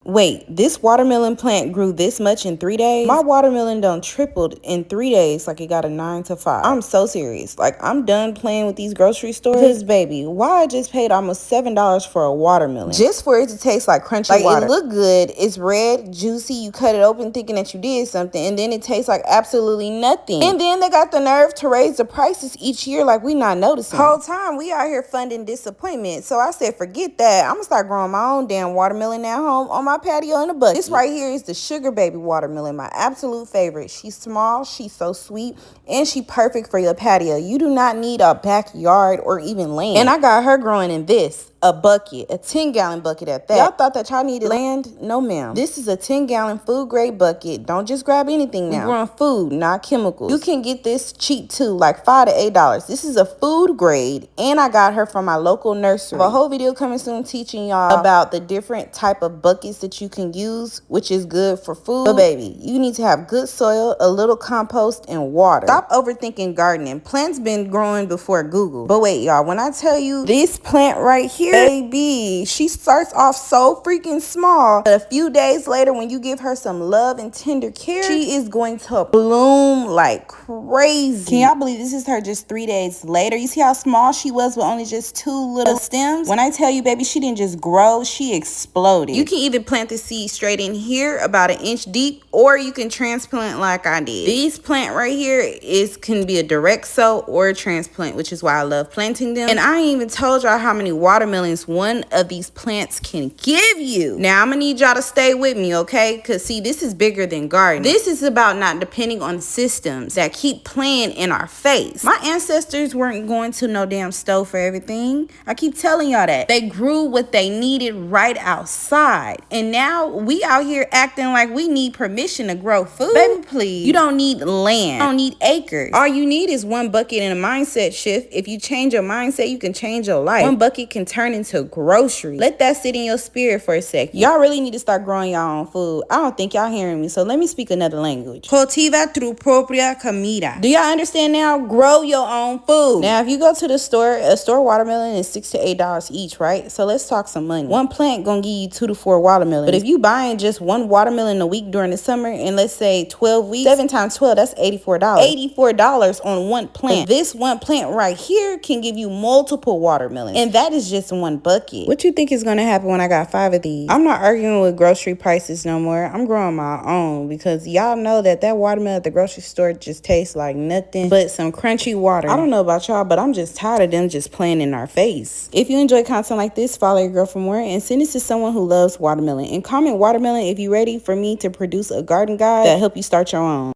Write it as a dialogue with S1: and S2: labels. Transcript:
S1: Wait, this watermelon plant grew this much in 3 days? My watermelon done tripled in 3 days like it got a 9 to 5. I'm so serious. Like, I'm done playing with these grocery stores. Because, baby, why I just paid almost $7 for a watermelon? Just for it to taste like crunchy water. It look good. It's red, juicy. You cut it open thinking that you did something. And then it tastes like absolutely nothing. And then they got the nerve to raise the prices each year like we not noticing. Whole time, we out here funding disappointment. So I said, forget that. I'm going to start growing my own damn watermelon at home on my patio in a bucket. This right here is the sugar baby watermelon, my absolute favorite. She's small, she's so sweet, and she perfect for your patio. You do not need a backyard or even land. And I got her growing in this, a bucket, a 10-gallon bucket at that. Y'all thought that y'all needed land? No, ma'am. This is a 10-gallon food-grade bucket. Don't just grab anything now. We're growing food, not chemicals. You can get this cheap too, like $5 to $8. This is a food grade, and I got her from my local nursery. I have a whole video coming soon teaching y'all about the different type of buckets that you can use, which is good for food. But baby, you need to have good soil, a little compost, and water. Stop overthinking gardening. Plants been growing before Google. But wait, y'all, when I tell you this plant right here, baby, she starts off so freaking small, but a few days later, when you give her some love and tender care, she is going to bloom like crazy. Can y'all believe this is her just 3 days later? You see how small she was with only just 2 little stems? When I tell you, baby, she didn't just grow, she exploded. You can either plant the seed straight in here about 1 inch deep, or you can transplant like I did. These plant right here can be a direct sow or a transplant, which is why I love planting them. And I ain't even told y'all how many watermelons one of these plants can give you. Now, I'm gonna need y'all to stay with me, okay? Because see, this is bigger than gardening. This is about not depending on systems that keep playing in our face. My ancestors weren't going to no damn stove for everything. I keep telling y'all that. They grew what they needed right outside. And now we out here acting like we need permission to grow food. Baby, please. You don't need land. You don't need acres. All you need is one bucket and a mindset shift. If you change your mindset, you can change your life. One bucket can turn into groceries. Let that sit in your spirit for a second. Y'all really need to start growing your own food. I don't think y'all hearing me, so let me speak another language. Cultiva tu propia comida. Do y'all understand now? Grow your own food. Now, if you go to the store, a store watermelon is $6 to $8 each, right? So let's talk some money. One plant gonna give you 2 to 4 watermelons. But if you buying just one watermelon a week during the summer, and let's say 12 weeks, 7 times 12, that's $84. $84 on one plant. But this one plant right here can give you multiple watermelons, and that is just one bucket. What you think is gonna happen when I got 5 of these? I'm not arguing with grocery prices no more. I'm growing my own, because y'all know that watermelon at the grocery store just tastes like nothing but some crunchy water. I don't know about y'all, but I'm just tired of them just playing in our face. If you enjoy content like this, follow your girl for more, and send this to someone who loves watermelon. And comment watermelon if you're ready for me to produce a garden guide that help you start your own.